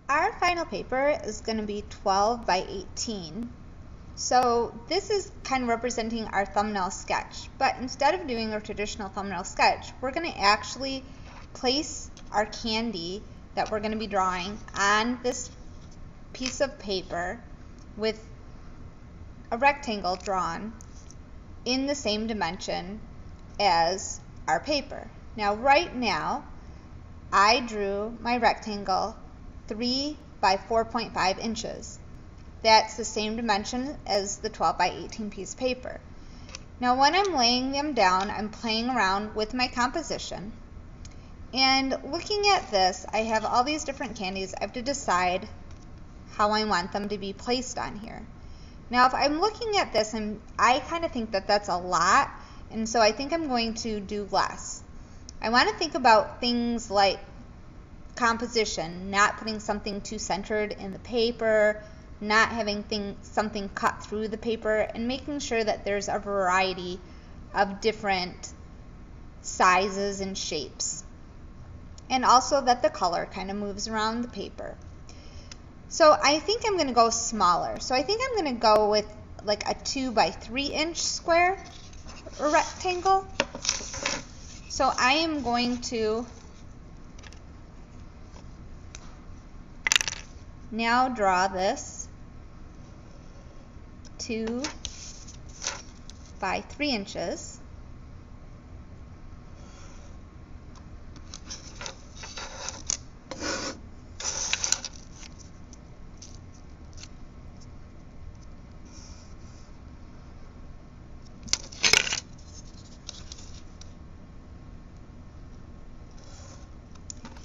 Our final paper is going to be 12 by 18. So this is kind of representing our thumbnail sketch, but instead of doing a traditional thumbnail sketch, we're going to actually place our candy that we're going to be drawing on this piece of paper with a rectangle drawn in the same dimension as our paper. Now right now I drew my rectangle 3 by 4.5 inches. That's the same dimension as the 12 by 18 piece of paper. Now when I'm laying them down, I'm playing around with my composition. And looking at this, I have all these different candies. I have to decide how I want them to be placed on here. Now if I'm looking at this, I kind of think that that's a lot, and so I think I'm going to do less. I want to think about things like composition, not putting something too centered in the paper, not having something cut through the paper, and making sure that there's a variety of different sizes and shapes. And also that the color kind of moves around the paper. So I think I'm going to go smaller. So I think I'm going to go with like a 2 by 3 inch square or rectangle. So I am going to now draw this 2 by 3 inches.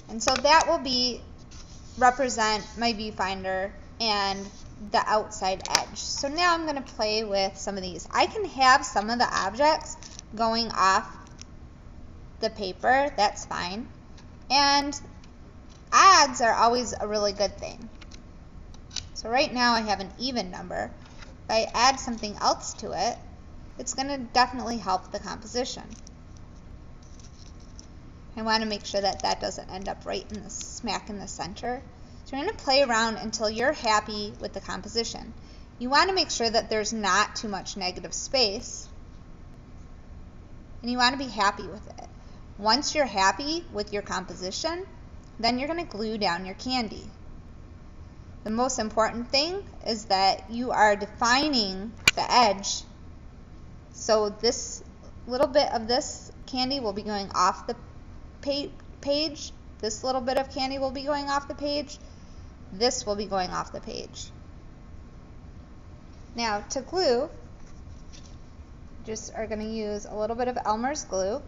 And so that will represent my viewfinder and the outside edge. So now I'm going to play with some of these. I can have some of the objects going off the paper, that's fine. And odds are always a really good thing. So right now I have an even number. If I add something else to it, it's going to definitely help the composition. I want to make sure that that doesn't end up right in the smack in the center. So you're going to play around until you're happy with the composition. You want to make sure that there's not too much negative space, and you want to be happy with it. Once you're happy with your composition, then you're going to glue down your candy. The most important thing is that you are defining the edge. So this little bit of this candy will be going off the page. This little bit of candy will be going off the page. This will be going off the page. Now to glue, just are going to use a little bit of Elmer's glue.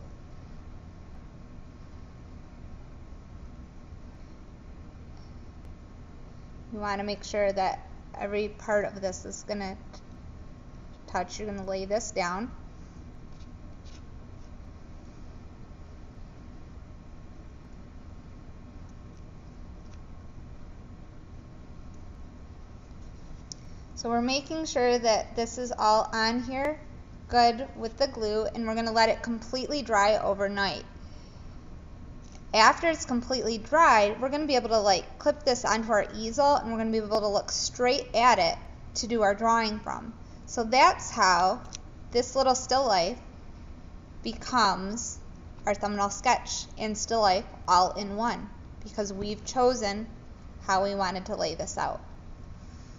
You want to make sure that every part of this is going to touch. You're going to lay this down. So we're making sure that this is all on here good with the glue, and we're going to let it completely dry overnight. After it's completely dried, we're going to be able to clip this onto our easel, and we're going to be able to look straight at it to do our drawing from. So that's how this little still life becomes our thumbnail sketch and still life all in one, because we've chosen how we wanted to lay this out.